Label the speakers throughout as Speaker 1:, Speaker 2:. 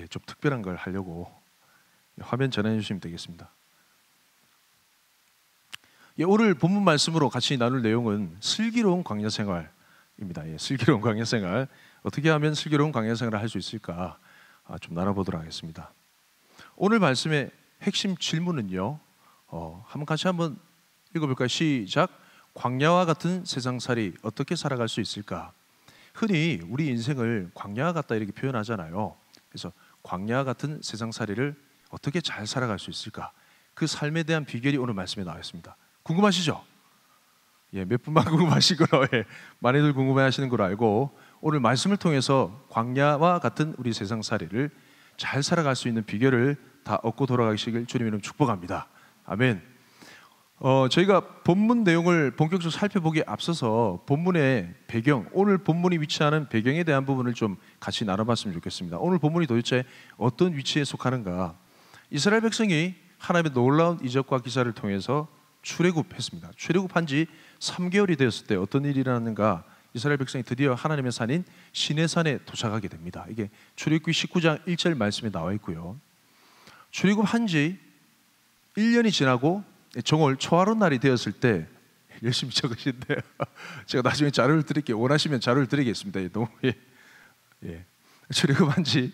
Speaker 1: 좀 특별한 걸 하려고 화면 전환해 주시면 되겠습니다. 오늘 본문 말씀으로 같이 나눌 내용은 슬기로운 광야 생활입니다. 슬기로운 광야 생활, 어떻게 하면 슬기로운 광야 생활을 할 수 있을까 좀 나눠보도록 하겠습니다. 오늘 말씀의 핵심 질문은요, 한번 같이 한번 읽어볼까요? 시작. 광야와 같은 세상살이 어떻게 살아갈 수 있을까? 흔히 우리 인생을 광야와 같다 이렇게 표현하잖아요. 그래서 광야와 같은 세상살이를 어떻게 잘 살아갈 수 있을까? 그 삶에 대한 비결이 오늘 말씀에 나와 있습니다. 궁금하시죠? 몇 분만 궁금하실 거로 많이들 궁금해하시는 걸 알고 오늘 말씀을 통해서 광야와 같은 우리 세상살이를 잘 살아갈 수 있는 비결을 다 얻고 돌아가시길 주님 이름 축복합니다. 아멘. 저희가 본문 내용을 본격적으로 살펴보기에 앞서서 본문의 배경, 오늘 본문이 위치하는 배경에 대한 부분을 좀 같이 나눠봤으면 좋겠습니다. 오늘 본문이 도대체 어떤 위치에 속하는가? 이스라엘 백성이 하나님의 놀라운 이적과 기사를 통해서 출애굽했습니다. 출애굽한 지 3개월이 되었을 때 어떤 일이 일어났는가? 이스라엘 백성이 드디어 하나님의 산인 시내산에 도착하게 됩니다. 이게 출애굽기 19장 1절 말씀에 나와 있고요. 출애굽한 지 1년이 지나고 정월 초하룻 날이 되었을 때 열심히 적으신데 제가 나중에 자료를 드릴게요. 원하시면 자료를 드리겠습니다. 너무 출애굽한 지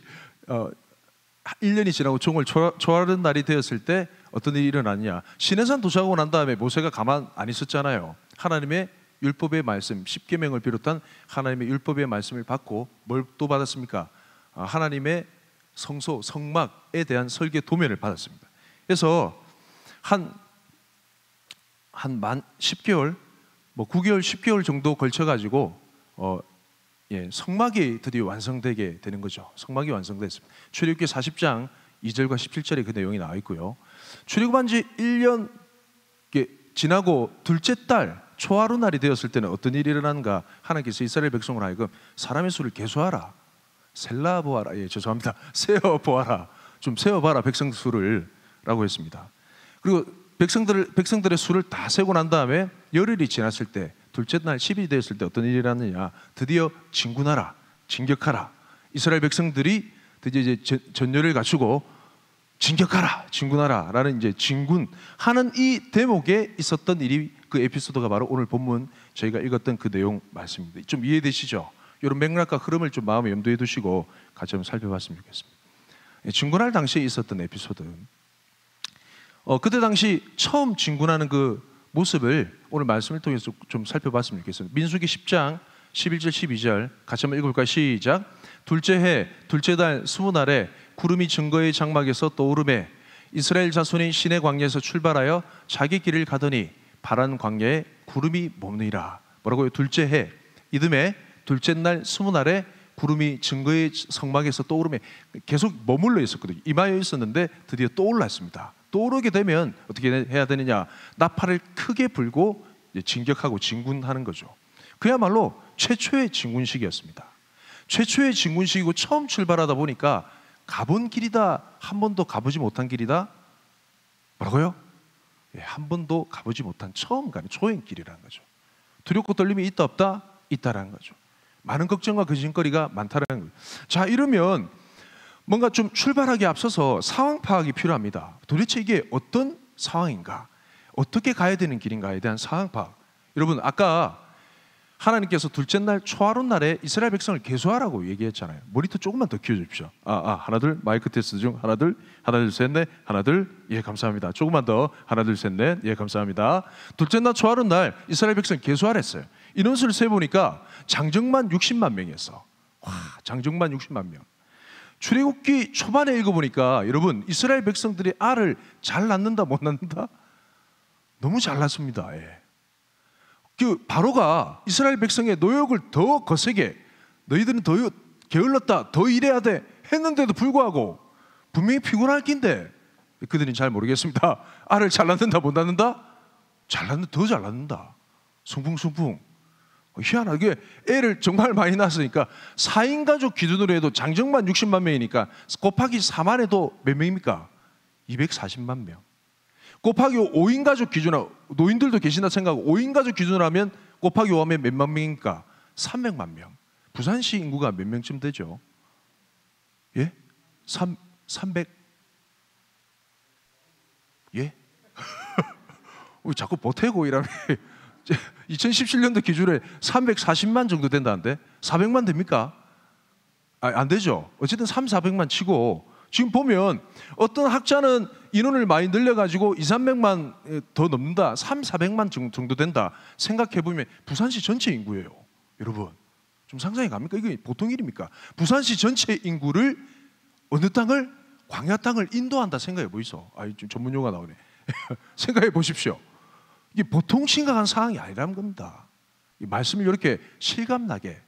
Speaker 1: 1년이 지나고 정월 초하룻 날이 되었을 때 어떤 일이 일어났냐? 시내산 도착하고 난 다음에 모세가 가만 안 있었잖아요. 하나님의 율법의 말씀, 십계명을 비롯한 하나님의 율법의 말씀을 받고 뭘 또 받았습니까? 하나님의 성소, 성막에 대한 설계 도면을 받았습니다. 그래서 한 10개월, 9개월, 10개월 정도 걸쳐가지고 성막이 드디어 완성되게 되는 거죠. 성막이 완성됐습니다. 출애굽기 40장 2절과 17절에 그 내용이 나와 있고요. 출애굽한 지 1년 지나고 둘째 달 초하루 날이 되었을 때는 어떤 일이 일어나는가? 하나님께서 이스라엘 백성을 하여금 사람의 수를 계수하라, 셀라보아라, 죄송합니다, 세어보아라, 좀 세어봐라 백성 수를 라고 했습니다. 그리고 백성들의 수를 다 세고 난 다음에 열흘이 지났을 때 둘째 날 10일이 되었을 때 어떤 일이 일어났느냐? 드디어 진군하라, 진격하라. 이스라엘 백성들이 드디어 이제 전열을 갖추고 진격하라, 진군하라 라는 이제 진군하는 이 대목에 있었던 일이, 그 에피소드가 바로 오늘 본문 저희가 읽었던 그 내용 말씀입니다. 좀 이해되시죠? 이런 맥락과 흐름을 좀 마음에 염두에 두시고 같이 한번 살펴봤으면 좋겠습니다. 진군할 당시에 있었던 에피소드, 그때 당시 처음 진군하는 그 모습을 오늘 말씀을 통해서 좀 살펴봤으면 좋겠습니다. 민수기 10장 11절 12절 같이 한번 읽어볼까요? 시작. 둘째 해 둘째 달 20날에 구름이 증거의 장막에서 떠오르매 이스라엘 자손이 시내 광야에서 출발하여 자기 길을 가더니 파란 광야에 구름이 머무니라. 뭐라고요? 둘째 해 이듬해 둘째 날 20날에 구름이 증거의 성막에서 떠오르매, 계속 머물러 있었거든요. 임하여 있었는데 드디어 떠올랐습니다. 떠오르게 되면 어떻게 해야 되느냐? 나팔을 크게 불고 진격하고 진군하는 거죠. 그야말로 최초의 진군식이었습니다. 최초의 진군식이고 처음 출발하다 보니까 가본 길이다, 한 번도 가보지 못한 길이다. 뭐라고요? 한 번도 가보지 못한 처음 가는 초행길이라는 거죠. 두렵고 떨림이 있다 없다? 있다라는 거죠. 많은 걱정과 근심거리가 많다라는 거예요. 자, 이러면 뭔가 좀 출발하기 앞서서 상황 파악이 필요합니다. 도대체 이게 어떤 상황인가? 어떻게 가야 되는 길인가에 대한 상황 파악. 여러분, 아까 하나님께서 둘째 날 초하룻 날에 이스라엘 백성을 계수하라고 얘기했잖아요. 모니터 조금만 더 키워주십시오. 하나 둘, 마이크 테스트 중 하나 둘 셋 넷, 하나 둘, 감사합니다. 조금만 더, 하나 둘 셋 넷, 감사합니다. 둘째 날 초하룻 날 이스라엘 백성 계수하랬어요. 인원수를 세보니까 장정만 60만 명이었어. 와, 장정만 60만 명. 출애굽기 초반에 읽어보니까 여러분, 이스라엘 백성들이 알을 잘 낳는다 못 낳는다? 너무 잘 낳습니다. 그 바로가 이스라엘 백성의 노역을 더 거세게, 너희들은 더 게을렀다, 더 일해야 돼 했는데도 불구하고 분명히 피곤할 낀데 그들은 잘 모르겠습니다. 알을 잘 낳는다 못 낳는다? 더 잘 낳는다. 숭풍숭풍. 희한하게 애를 정말 많이 낳았으니까 4인 가족 기준으로 해도 장정만 60만 명이니까 곱하기 4만 해도 몇 명입니까? 240만 명. 곱하기 5인 가족 기준으로, 노인들도 계신다 생각하고 5인 가족 기준으로 하면 곱하기 5하면 몇만 명입니까? 300만 명. 부산시 인구가 몇 명쯤 되죠? 예? 300 예? 우리 자꾸 보태고 이러면 2017년도 기준에 340만 정도 된다는데 400만 됩니까? 안 되죠. 어쨌든 400만 치고 지금 보면 어떤 학자는 인원을 많이 늘려가지고 300만 더 넘는다. 400만 정도 된다. 생각해보면 부산시 전체 인구예요. 여러분 좀 상상이 갑니까? 이게 보통 일입니까? 부산시 전체 인구를 어느 땅을 광야 땅을 인도한다 생각해 보이소. 좀 전문 용어가 나오네. 생각해 보십시오. 이게 보통 심각한 상황이 아니라는 겁니다. 이 말씀을 이렇게 실감나게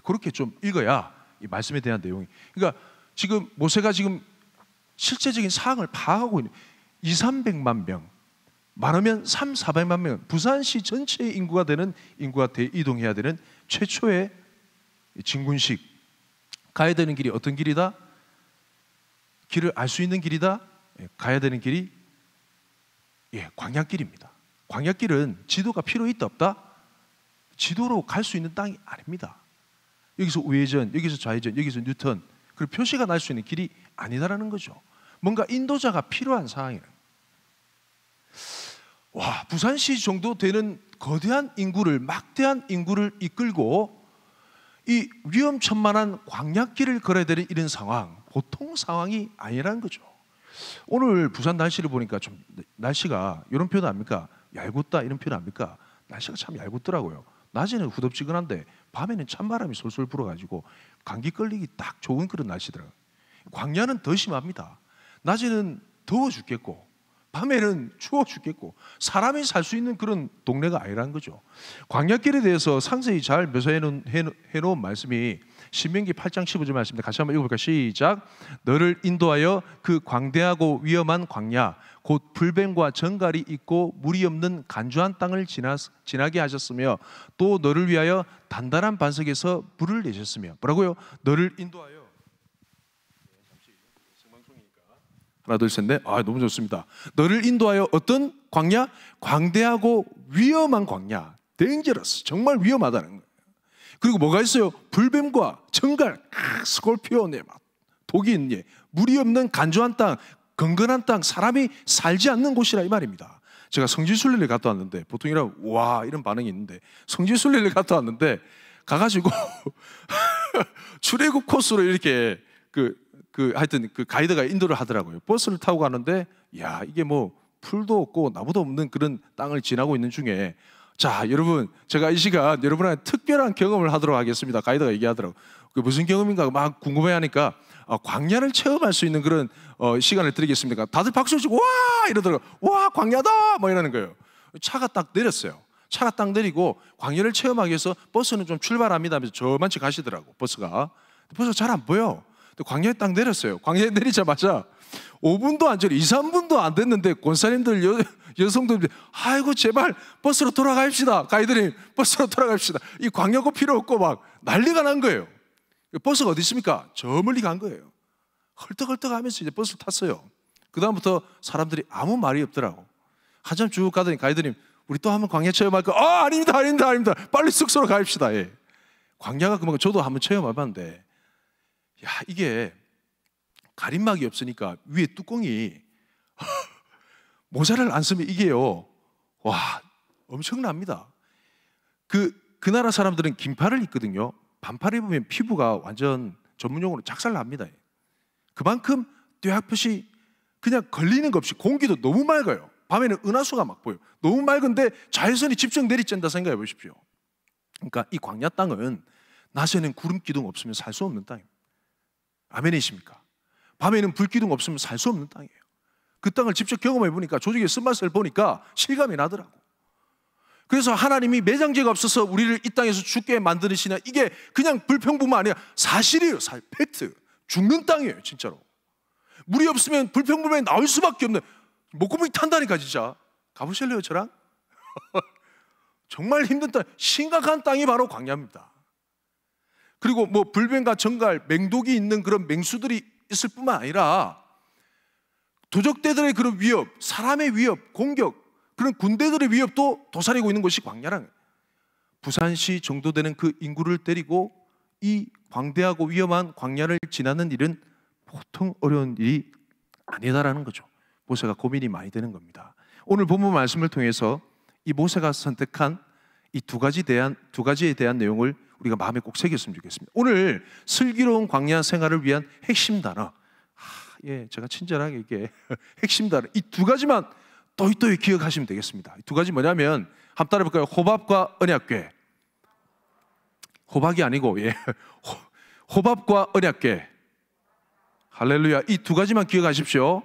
Speaker 1: 그렇게 좀 읽어야 이 말씀에 대한 내용이. 그러니까 지금 모세가 지금 실제적인 상황을 파악하고 있는 200~300만 명, 많으면 300~400만 명, 부산시 전체의 인구가 되는 인구가 대이동해야 되는 최초의 진군식. 가야 되는 길이 어떤 길이다? 길을 알 수 있는 길이다. 가야 되는 길이 광야길입니다. 광야길은 지도가 필요 있다 없다? 지도로 갈 수 있는 땅이 아닙니다. 여기서 우회전, 여기서 좌회전, 여기서 뉴턴, 그리고 표시가 날 수 있는 길이 아니다라는 거죠. 뭔가 인도자가 필요한 상황이에요. 와, 부산시 정도 되는 거대한 인구를, 막대한 인구를 이끌고 이 위험천만한 광야길을 걸어야 되는 이런 상황, 보통 상황이 아니라는 거죠. 오늘 부산 날씨를 보니까 좀 날씨가 이런 표현 압니까? 얄궂다 이런 표현 압니까? 날씨가 참 얄궂더라고요. 낮에는 후덥지근한데 밤에는 찬바람이 솔솔 불어가지고 감기 걸리기 딱 좋은 그런 날씨더라고요. 광야는 더 심합니다. 낮에는 더워 죽겠고 밤에는 추워 죽겠고 사람이 살 수 있는 그런 동네가 아니라는 거죠. 광야길에 대해서 상세히 잘 묘사해 놓은 말씀이 신명기 8장 15절 말씀입니다. 같이 한번 읽어볼까요? 시작. 너를 인도하여 그 광대하고 위험한 광야 곧 불뱀과 정갈이 있고 물이 없는 간주한 땅을 지나게 하셨으며 또 너를 위하여 단단한 반석에서 물을 내셨으며 뭐라고요? 너를 인도하여. 하나 둘 셋 넷. 너무 좋습니다. 너를 인도하여 어떤 광야? 광대하고 위험한 광야. dangerous. 정말 위험하다는 거예요. 그리고 뭐가 있어요? 불뱀과 정갈, 스콜피온, 독이 있는 물이 없는 간조한 땅, 건건한 땅, 사람이 살지 않는 곳이라 이 말입니다. 제가 성지순례를 갔다 왔는데 보통 와 이런 반응이 있는데 성지순례를 갔다 왔는데 가가지고 출애굽 코스로 이렇게 하여튼 그 가이드가 인도를 하더라고요. 버스를 타고 가는데 야 이게 뭐 풀도 없고 나무도 없는 그런 땅을 지나고 있는 중에 자 여러분 제가 이 시간 여러분한테 특별한 경험을 하도록 하겠습니다. 가이드가 얘기하더라고요. 그 무슨 경험인가 막 궁금해하니까 광야를 체험할 수 있는 그런 시간을 드리겠습니다. 다들 박수 치고 와 이러더라고요. 와 광야다 뭐 이러는 거예요. 차가 딱 내렸어요. 차가 딱 내리고 광야를 체험하기 위해서 버스는 좀 출발합니다 하면서 저만치 가시더라고. 버스가 잘 안 보여. 광야에 딱 내렸어요. 광야에 내리자마자 5분도 안 전에 2~3분도 안 됐는데 권사님들 여성들 아이고 제발 버스로 돌아갑시다. 가이드님 버스로 돌아갑시다. 이 광야고 필요 없고 막 난리가 난 거예요. 버스가 어디 있습니까? 저 멀리 간 거예요. 헐떡헐떡 하면서 이제 버스를 탔어요. 그 다음부터 사람들이 아무 말이 없더라고. 한참 쭉 가더니 가이드님 우리 또 한번 광야 체험할까? 아닙니다. 빨리 숙소로 가입시다. 광야가 그만큼 저도 한번 체험해봤는데 야 이게 가림막이 없으니까 위에 뚜껑이 모자를 안 쓰면 이게요 와 엄청납니다. 그 나라 사람들은 긴팔을 입거든요. 반팔 입으면 피부가 완전 전문용어로 작살납니다. 그만큼 뇌학볕이 그냥 걸리는 것 없이 공기도 너무 맑아요. 밤에는 은하수가 막 보여요. 너무 맑은데 자외선이 집중 내리쬐다 생각해 보십시오. 그러니까 이 광야 땅은 낮에는 구름 기둥 없으면 살 수 없는 땅입니다. 아멘이십니까? 밤에는 불기둥 없으면 살 수 없는 땅이에요. 그 땅을 직접 경험해 보니까 조직의 쓴맛을 보니까 실감이 나더라고. 그래서 하나님이 매장제가 없어서 우리를 이 땅에서 죽게 만드시냐 이게 그냥 불평뿐만 아니라 사실이에요. 팩트. 죽는 땅이에요 진짜로. 물이 없으면 불평불만이 나올 수밖에 없는 목구멍이 탄다니까 진짜. 가보실래요 저랑? 정말 힘든 땅, 심각한 땅이 바로 광야입니다. 그리고 뭐 불뱀과 정갈, 맹독이 있는 그런 맹수들이 있을 뿐만 아니라 도적대들의 그런 위협, 사람의 위협, 공격, 그런 군대들의 위협도 도사리고 있는 것이 광야라는 거예요. 부산시 정도 되는 그 인구를 데리고 이 광대하고 위험한 광야를 지나는 일은 보통 어려운 일이 아니다라는 거죠. 모세가 고민이 많이 되는 겁니다. 오늘 본문 말씀을 통해서 이 모세가 선택한 이 두 가지에 대한 내용을 우리가 마음에 꼭 새겼으면 좋겠습니다. 오늘 슬기로운 광야 생활을 위한 핵심 단어, 제가 친절하게 이게 핵심 단어 이 두 가지만 또이또이 기억하시면 되겠습니다. 두 가지 뭐냐면 한번 따라해볼까요? 호밥과 언약궤. 호박이 아니고 호밥과 언약궤. 할렐루야. 이 두 가지만 기억하십시오.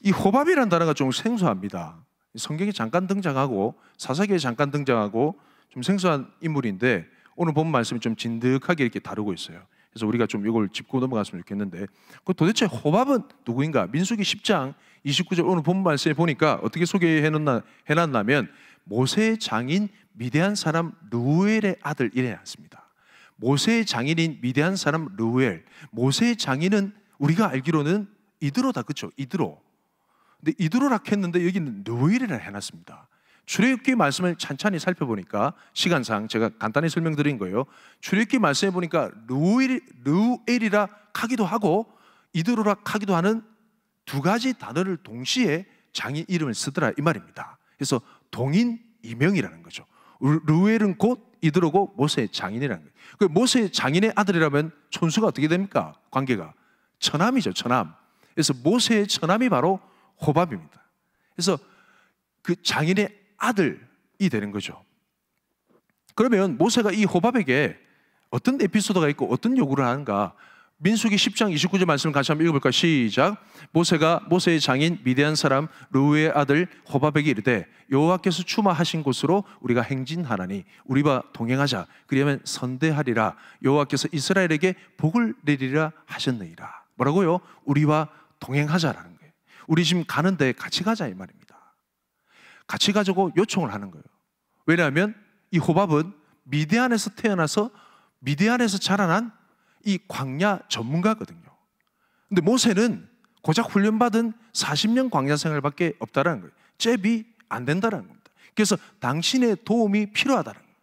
Speaker 1: 이 호밥이라는 단어가 좀 생소합니다. 성경에 잠깐 등장하고 사사기에 잠깐 등장하고 좀 생소한 인물인데 오늘 본 말씀이 좀 진득하게 이렇게 다루고 있어요. 그래서 우리가 좀 이걸 짚고 넘어갔으면 좋겠는데 도대체 호밥은 누구인가? 민수기 10장 29절 오늘 본 말씀에 보니까 어떻게 소개해놨냐면 모세의 장인 미디안 사람 르우엘의 아들 이래놨습니다. 모세의 장인인 미디안 사람 르우엘. 모세의 장인은 우리가 알기로는 이드로다, 그렇죠? 이드로. 근데 이드로라 했는데 여기는 르우엘이라 해놨습니다. 출애굽기 말씀을 찬찬히 살펴보니까 시간상 제가 간단히 설명드린 거예요. 출애굽기 말씀에 보니까 르우엘이라 하기도 하고 이드로라 하기도 하는 두 가지 단어를 동시에 장인 이름을 쓰더라 이 말입니다. 그래서 동인 이명이라는 거죠. 르우엘은 곧 이드로고 모세의 장인이라는 거예요. 그 모세의 장인의 아들이라면 촌수가 어떻게 됩니까? 관계가 처남이죠, 처남. 그래서 모세의 처남이 바로 호밥입니다. 그래서 그 장인의 아들이 되는 거죠. 그러면 모세가 이 호밥에게 어떤 에피소드가 있고 어떤 요구를 하는가? 민수기 10장 29절 말씀을 같이 한번 읽어볼까요? 시작. 모세가 모세의 장인 미디안 사람 르우의 아들 호밥에게 이르되 여호와께서 추마하신 곳으로 우리가 행진하나니 우리와 동행하자. 그리하면 선대하리라. 여호와께서 이스라엘에게 복을 내리라 하셨느니라. 뭐라고요? 우리와 동행하자라는 거예요. 우리 지금 가는데 같이 가자 이 말입니다. 같이 가자고 요청을 하는 거예요. 왜냐하면 이 호밥은 미디안에서 태어나서 미디안에서 자라난 이 광야 전문가거든요. 근데 모세는 고작 훈련받은 40년 광야 생활밖에 없다라는 거예요. 잽이 안 된다라는 겁니다. 그래서 당신의 도움이 필요하다는 거예요.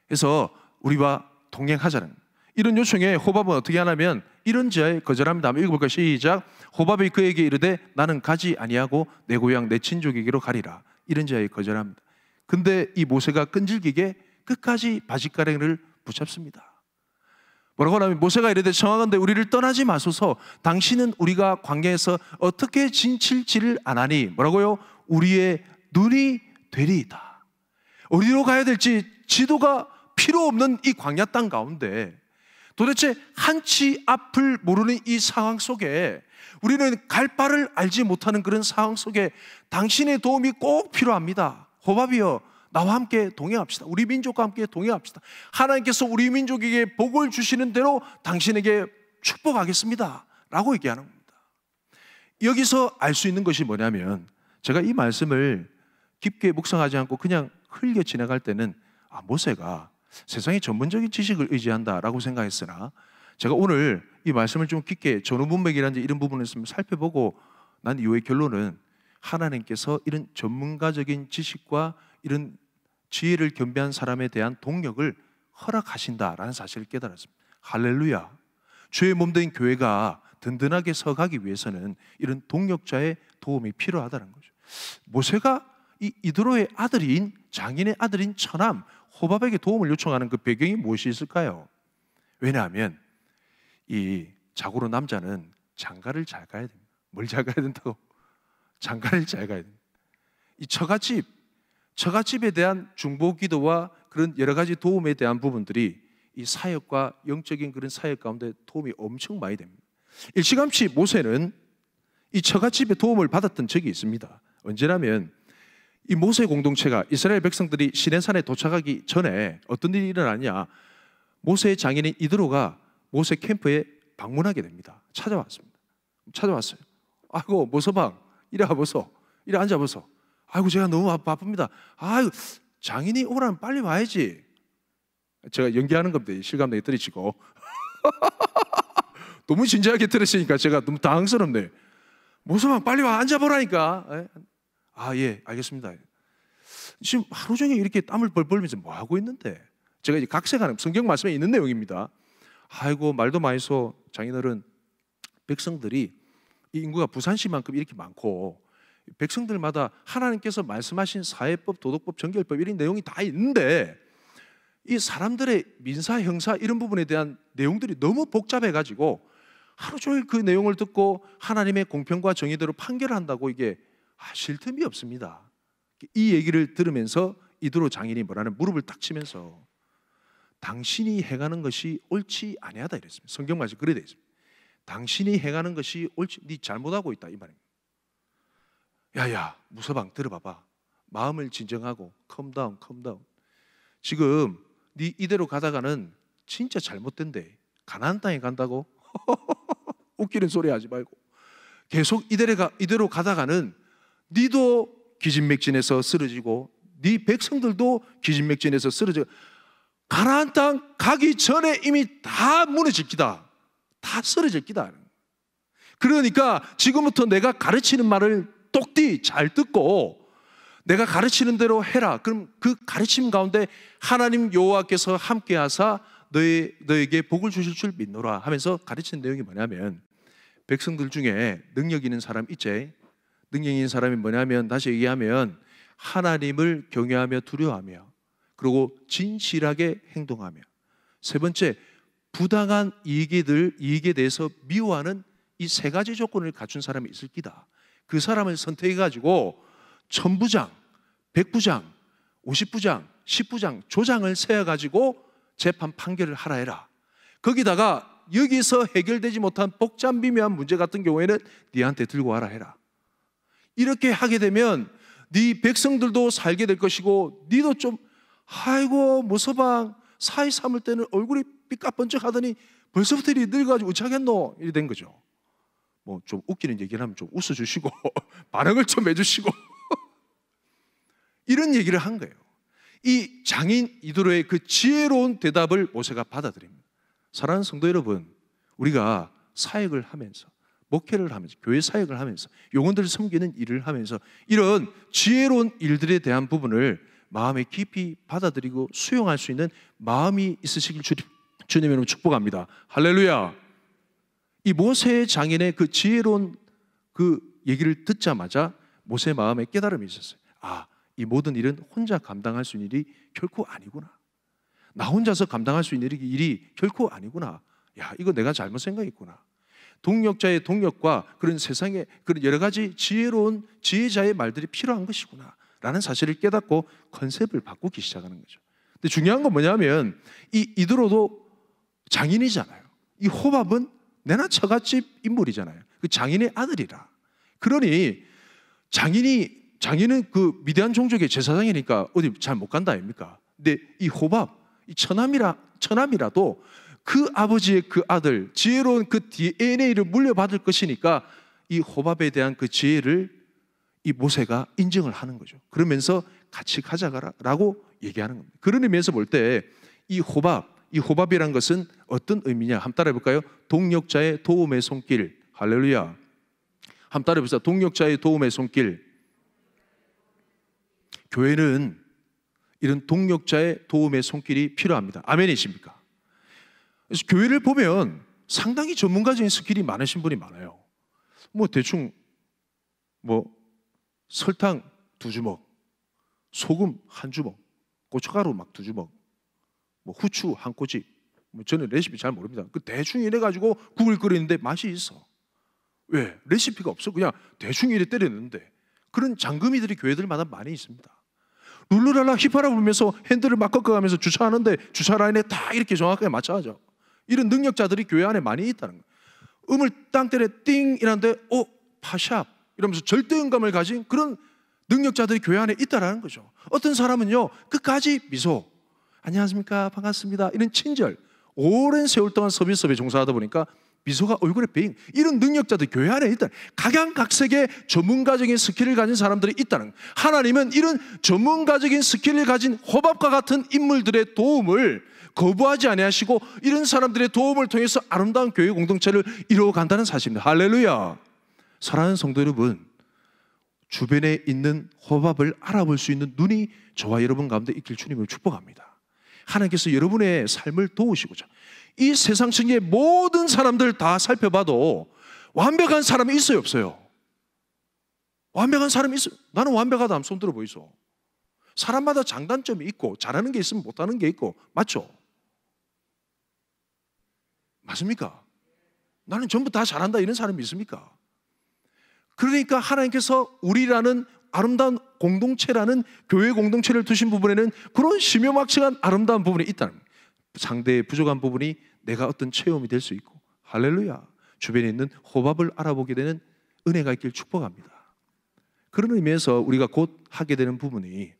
Speaker 1: 그래서 우리와 동행하자는 거예요. 이런 요청에 호밥은 어떻게 하냐면 이런 지하에 거절합니다. 한번 읽어볼까요? 시작. 호밥이 그에게 이르되 나는 가지 아니하고 내 고향 내 친족에게로 가리라. 이런 지하에 거절합니다. 근데 이 모세가 끈질기게 끝까지 바짓가랭이를 붙잡습니다. 뭐라고 하냐면 모세가 이르되 청하건대 우리를 떠나지 마소서. 당신은 우리가 광야에서 어떻게 진칠지를 아나니 뭐라고요? 우리의 눈이 되리이다. 어디로 가야 될지 지도가 필요 없는 이 광야 땅 가운데 도대체 한치 앞을 모르는 이 상황 속에 우리는 갈 바를 알지 못하는 그런 상황 속에 당신의 도움이 꼭 필요합니다. 호밥이여 나와 함께 동행합시다. 우리 민족과 함께 동행합시다. 하나님께서 우리 민족에게 복을 주시는 대로 당신에게 축복하겠습니다 라고 얘기하는 겁니다. 여기서 알 수 있는 것이 뭐냐면 제가 이 말씀을 깊게 묵상하지 않고 그냥 흘려 지나갈 때는 모세가 세상의 전문적인 지식을 의지한다라고 생각했으나 제가 오늘 이 말씀을 좀 깊게 전후문맥이라든지 이런 부분을 살펴보고 난 이후의 결론은 하나님께서 이런 전문가적인 지식과 이런 지혜를 겸비한 사람에 대한 동력을 허락하신다라는 사실을 깨달았습니다. 할렐루야. 주의 몸된 교회가 든든하게 서가기 위해서는 이런 동력자의 도움이 필요하다는 거죠. 모세가 이 이드로의 아들인 장인의 아들인 처남 호밥에게 도움을 요청하는 그 배경이 무엇이 있을까요? 왜냐하면 이 자고로 남자는 장가를 잘 가야 됩니다. 뭘 잘 가야 된다고? 장가를 잘 가야 됩니다. 이 처갓집에 대한 중보기도와 그런 여러 가지 도움에 대한 부분들이 이 사역과 영적인 그런 사역 가운데 도움이 엄청 많이 됩니다. 일찌감치 모세는 이 처갓집의 도움을 받았던 적이 있습니다. 언제라면 이 모세 공동체가 이스라엘 백성들이 시내산에 도착하기 전에 어떤 일이 일어나냐, 모세의 장인인 이드로가 모세 캠프에 방문하게 됩니다. 찾아왔어요. 아이고 모서방 이리 와보소, 이리 앉아보소. 아이고 제가 너무 바쁩니다. 아이고 장인이 오라면 빨리 와야지. 제가 연기하는 겁니다. 실감나게 들이치고 너무 진지하게 들으시니까 제가 너무 당황스럽네. 모서방 빨리 와 앉아보라니까. 예 알겠습니다. 지금 하루 종일 이렇게 땀을 벌벌 흘리면서 뭐 하고 있는데, 제가 이제 각색하는 성경 말씀에 있는 내용입니다. 아이고 말도 많이 써 장인어른, 백성들이 이 인구가 부산시만큼 이렇게 많고 백성들마다 하나님께서 말씀하신 사회법, 도덕법, 정결법 이런 내용이 다 있는데 이 사람들의 민사, 형사 이런 부분에 대한 내용들이 너무 복잡해가지고 하루 종일 그 내용을 듣고 하나님의 공평과 정의대로 판결을 한다고 이게 쉴 틈이 없습니다. 이 얘기를 들으면서 이도로 장인이 뭐라는 무릎을 딱 치면서 당신이 행하는 것이 옳지 아니하다 이랬습니다. 성경 말씀 그래 되어 있습니다. 당신이 행하는 것이 옳지, 네 잘못하고 있다 이 말입니다. 야야 무서방 들어봐봐. 마음을 진정하고 컴다운. 지금 네 이대로 가다가는 진짜 잘못된대. 가나안 땅에 간다고? 웃기는 소리 하지 말고 계속 이대로 가다가는 네도 기진맥진해서 쓰러지고 네 백성들도 기진맥진해서 쓰러져 가나안 땅 가기 전에 이미 다 무너질 기다. 다 쓰러질 기다. 그러니까 지금부터 내가 가르치는 말을 똑띠 잘 듣고 내가 가르치는 대로 해라. 그럼 그 가르침 가운데 하나님 여호와께서 함께 하사 너에게 복을 주실 줄 믿노라 하면서 가르치는 내용이 뭐냐면 백성들 중에 능력 있는 사람 있지. 능력 있는 사람이 뭐냐면 다시 얘기하면 하나님을 경외하며 두려워하며 그리고 진실하게 행동하며 세 번째 부당한 이익에 대해서 미워하는 이 세 가지 조건을 갖춘 사람이 있을 기다. 그 사람을 선택해가지고 천부장, 백부장, 50부장, 10부장, 조장을 세워가지고 재판 판결을 하라 해라. 거기다가 여기서 해결되지 못한 복잡 미묘한 문제 같은 경우에는 네한테 들고 와라 해라. 이렇게 하게 되면 네 백성들도 살게 될 것이고 네도 좀 아이고 무서방 사위 삼을 때는 얼굴이 삐까번쩍 하더니 벌써부터 이리 늙어가지고 어쩌겠노 이래 된 거죠. 뭐 좀 웃기는 얘기를 하면 좀 웃어주시고 반응을 좀 해주시고 이런 얘기를 한 거예요. 이 장인 이도로의 그 지혜로운 대답을 모세가 받아들입니다. 사랑하는 성도 여러분, 우리가 사역을 하면서 목회를 하면서 교회 사역을 하면서 영혼들을 섬기는 일을 하면서 이런 지혜로운 일들에 대한 부분을 마음에 깊이 받아들이고 수용할 수 있는 마음이 있으시길 주님의 이름으로 축복합니다. 할렐루야. 이 모세 장인의 그 지혜로운 그 얘기를 듣자마자 모세 마음에 깨달음이 있었어요. 이 모든 일은 혼자 감당할 수 있는 일이 결코 아니구나. 나 혼자서 감당할 수 있는 일이 결코 아니구나. 이거 내가 잘못 생각했구나. 동력자의 동력과 그런 세상의 그런 여러 가지 지혜로운 지혜자의 말들이 필요한 것이구나 라는 사실을 깨닫고 컨셉을 바꾸기 시작하는 거죠. 근데 중요한 건 뭐냐면 이드로도 장인이잖아요. 이 호밥은 내나 처갓집 인물이잖아요. 그 장인의 아들이라. 그러니 장인은 그 미디안 종족의 제사장이니까 어디 잘 못 간다 아닙니까? 근데 이 호밥, 이 처남이라도 그 아버지의 그 아들, 지혜로운 그 DNA를 물려받을 것이니까 이 호밥에 대한 그 지혜를 이 모세가 인정을 하는 거죠. 그러면서 같이 가자라고 얘기하는 겁니다. 그런 의미에서 볼 때 이 호밥이란 것은 어떤 의미냐? 한번 따라해 볼까요? 동력자의 도움의 손길. 할렐루야. 한번 따라해 보세요. 동력자의 도움의 손길. 교회는 이런 동력자의 도움의 손길이 필요합니다. 아멘이십니까? 그래서 교회를 보면 상당히 전문가적인 스킬이 많으신 분이 많아요. 대충 설탕 2주먹, 소금 1주먹, 고춧가루 2주먹, 후추 1꼬집. 저는 레시피 잘 모릅니다. 그 대충 이래가지고 국을 끓이는데 맛이 있어. 왜? 레시피가 없어. 그냥 대충 이래 때렸는데. 그런 장금이들이 교회들마다 많이 있습니다. 룰루랄라 힙하라 부르면서 핸들을 막 꺾어가면서 주차하는데 주차 라인에 다 이렇게 정확하게 맞춰야죠. 이런 능력자들이 교회 안에 많이 있다는 거예요. 음을 땅 때려 띵 이라는데 파샵 이러면서 절대음감을 가진 그런 능력자들이 교회 안에 있다라는 거죠. 어떤 사람은요 끝까지 미소, 안녕하십니까 반갑습니다 이런 친절, 오랜 세월 동안 서비스업에 종사하다 보니까 미소가 얼굴에 배인 이런 능력자들 교회 안에 있다. 각양각색의 전문가적인 스킬을 가진 사람들이 있다는 거예요. 하나님은 이런 전문가적인 스킬을 가진 호밥과 같은 인물들의 도움을 거부하지 아니하시고 이런 사람들의 도움을 통해서 아름다운 교회 공동체를 이루어간다는 사실입니다. 할렐루야. 사랑하는 성도 여러분, 주변에 있는 호밥을 알아볼 수 있는 눈이 저와 여러분 가운데 있길 주님을 축복합니다. 하나님께서 여러분의 삶을 도우시고자 이 세상 중의 모든 사람들 다 살펴봐도 완벽한 사람이 있어요, 없어요? 완벽한 사람이 있어요. 나는 완벽하다 하면 손 들어 보이소. 사람마다 장단점이 있고 잘하는 게 있으면 못하는 게 있고, 맞죠? 맞습니까? 나는 전부 다 잘한다 이런 사람이 있습니까? 그러니까 하나님께서 우리라는 아름다운 공동체라는 교회 공동체를 두신 부분에는 그런 심요막측한 아름다운 부분이 있다는 거예요. 상대의 부족한 부분이 내가 어떤 체험이 될 수 있고, 할렐루야, 주변에 있는 호밥을 알아보게 되는 은혜가 있길 축복합니다. 그런 의미에서 우리가 곧 하게 되는 부분이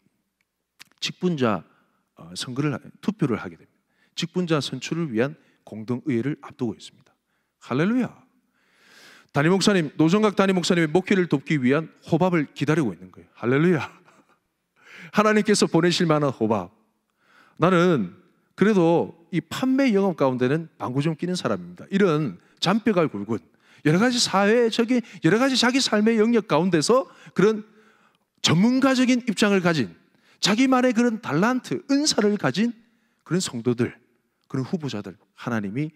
Speaker 1: 직분자 투표를 하게 됩니다. 직분자 선출을 위한 공동의회를 앞두고 있습니다. 할렐루야. 담임 목사님, 노정각 담임 목사님의 목회를 돕기 위한 호밥을 기다리고 있는 거예요. 할렐루야. 하나님께서 보내실 만한 호밥. 나는 그래도 이 판매 영업 가운데는 방구 좀 끼는 사람입니다. 이런 잔뼈가 굵은 여러 가지 사회적인 여러 가지 자기 삶의 영역 가운데서 그런 전문가적인 입장을 가진 자기만의 그런 달란트, 은사를 가진 그런 성도들, 그런 후보자들, 하나님이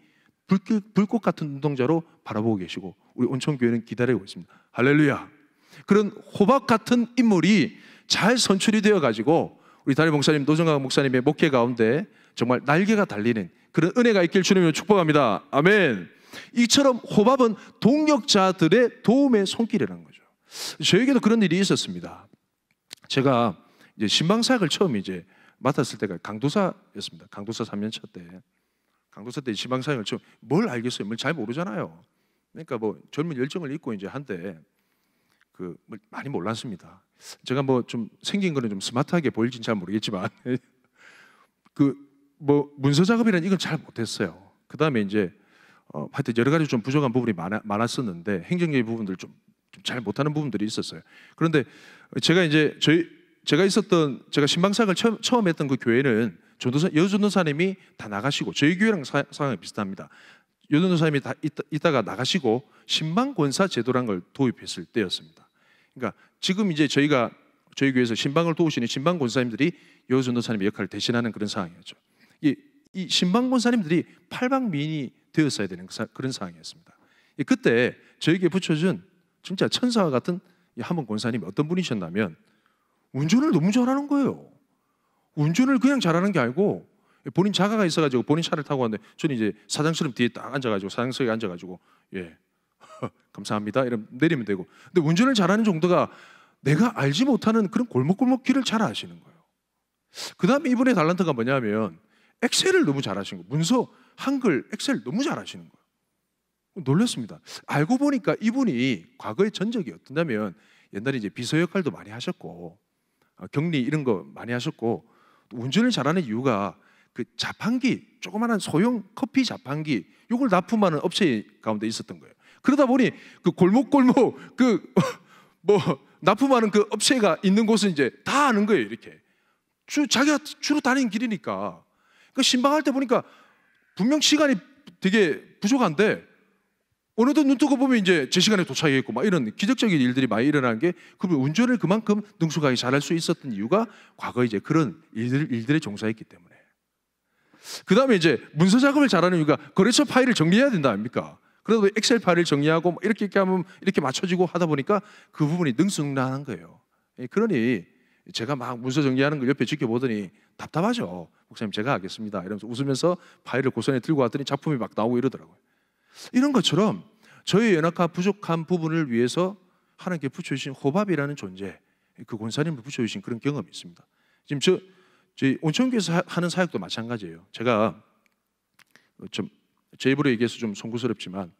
Speaker 1: 불꽃 같은 눈동자로 바라보고 계시고 우리 온천교회는 기다리고 있습니다. 할렐루야. 그런 호박 같은 인물이 잘 선출이 되어 가지고 우리 담임 목사님, 노정각 목사님의 목회 가운데 정말 날개가 달리는 그런 은혜가 있길 주님으로 축복합니다. 아멘. 이처럼 호밥은 동역자들의 도움의 손길이라는 거죠. 저에게도 그런 일이 있었습니다. 제가 이제 신방사역을 처음 이제 맡았을 때가 강도사였습니다. 강도사 3년차 때. 강도사 때 신방사역을 처음, 뭘 알겠어요? 뭘 잘 모르잖아요. 그러니까 뭐 젊은 열정을 잊고 이제 한때 많이 몰랐습니다. 제가 뭐 좀 생긴 거는 좀 스마트하게 보일진 잘 모르겠지만 뭐 문서 작업이라는 이건 잘 못했어요. 그 다음에 이제 하여튼 여러 가지 좀 부족한 부분이 많았었는데 행정적인 부분들 좀 잘 못하는 부분들이 있었어요. 그런데 제가 이제 제가 신방사역을 처음 했던 그 교회는 여전도사님이 다 나가시고 저희 교회랑 상황이 비슷합니다. 여전도사님이 다 있다가 나가시고 신방권사 제도란 걸 도입했을 때였습니다. 그러니까 지금 이제 저희 교회에서 신방을 도우시는 신방권사님들이 여전도사님의 역할을 대신하는 그런 상황이었죠. 이 신방권사님들이 팔방미인이 되었어야 되는 그런 상황이었습니다. 그때 저에게 붙여준 진짜 천사와 같은 한번 권사님이 어떤 분이셨냐면 운전을 너무 잘하는 거예요. 운전을 그냥 잘하는 게 아니고 본인 자가가 있어가지고 본인 차를 타고 왔는데 저는 이제 사장처럼 뒤에 딱 앉아가지고 사장석에 앉아가지고 예 감사합니다 이러면 내리면 되고, 근데 운전을 잘하는 정도가 내가 알지 못하는 그런 골목골목 길을 잘 아시는 거예요. 그 다음에 이분의 달란트가 뭐냐면 엑셀을 너무 잘하시는 거예요. 문서, 한글, 엑셀 너무 잘하시는 거예요. 놀랐습니다. 알고 보니까 이분이 과거의 전적이 어떠냐면 옛날에 이제 비서 역할도 많이 하셨고 격리 이런 거 많이 하셨고, 운전을 잘하는 이유가 그 자판기, 조그마한 소형 커피 자판기 이걸 납품하는 업체 가운데 있었던 거예요. 그러다 보니 그 골목골목 뭐 납품하는 그 업체가 있는 곳은 이제 다 아는 거예요. 이렇게 자기가 주로 다니는 길이니까. 그러니까 신방할 때 보니까 분명 시간이 되게 부족한데 어느덧 눈 뜨고 보면 이제 제 시간에 도착했고 막 이런 기적적인 일들이 많이 일어나는 게 그분 운전을 그만큼 능숙하게 잘할 수 있었던 이유가 과거에 이제 그런 일들에 종사했기 때문에. 그 다음에 이제 문서 작업을 잘하는 이유가 거래처 파일을 정리해야 된다 아닙니까? 그래도 엑셀 파일을 정리하고 이렇게 하면 이렇게 맞춰지고 하다 보니까 그 부분이 능숙능란한 거예요. 그러니 제가 막 문서 정리하는 걸 옆에 지켜보더니 답답하죠. 목사님 제가 하겠습니다 이러면서 웃으면서 파일을 고선에 들고 왔더니 작품이 막 나오고 이러더라고요. 이런 것처럼 저의 연약한 부족한 부분을 위해서 하나님께 붙여주신 호밥이라는 존재, 그 권사님을 붙여주신 그런 경험이 있습니다. 지금 저희 온천교에서 하는 사역도 마찬가지예요. 제가 제 입으로 얘기해서 좀 송구스럽지만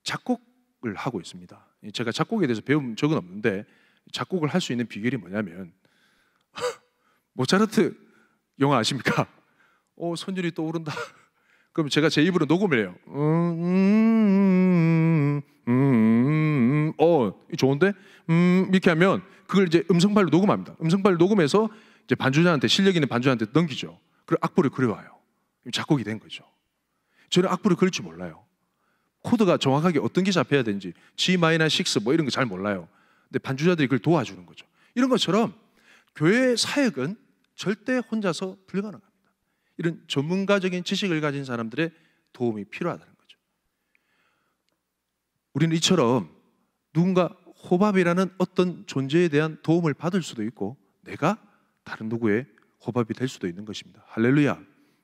Speaker 1: 작곡을 하고 있습니다. 제가 작곡에 대해서 배운 적은 없는데 작곡을 할 수 있는 비결이 뭐냐면 모차르트 영화 아십니까? 선율이 떠오른다. 그럼 제가 제 입으로 녹음을 해요. 좋은데? 이렇게 하면 그걸 이제 음성파일로 녹음합니다. 음성파일로 녹음해서 이제 반주자한테, 실력 있는 반주자한테 넘기죠. 그리고 악보를 그려와요. 작곡이 된 거죠. 저는 악보를 그릴 줄 몰라요. 코드가 정확하게 어떤 게 잡혀야 되는지, G-6 뭐 이런 거 잘 몰라요. 근데 반주자들이 그걸 도와주는 거죠. 이런 것처럼 교회 사역은 절대 혼자서 불가능합니다. 이런 전문가적인 지식을 가진 사람들의 도움이 필요하다는 거죠. 우리는 이처럼 누군가 호밥이라는 어떤 존재에 대한 도움을 받을 수도 있고 내가 다른 누구의 호밥이 될 수도 있는 것입니다. 할렐루야.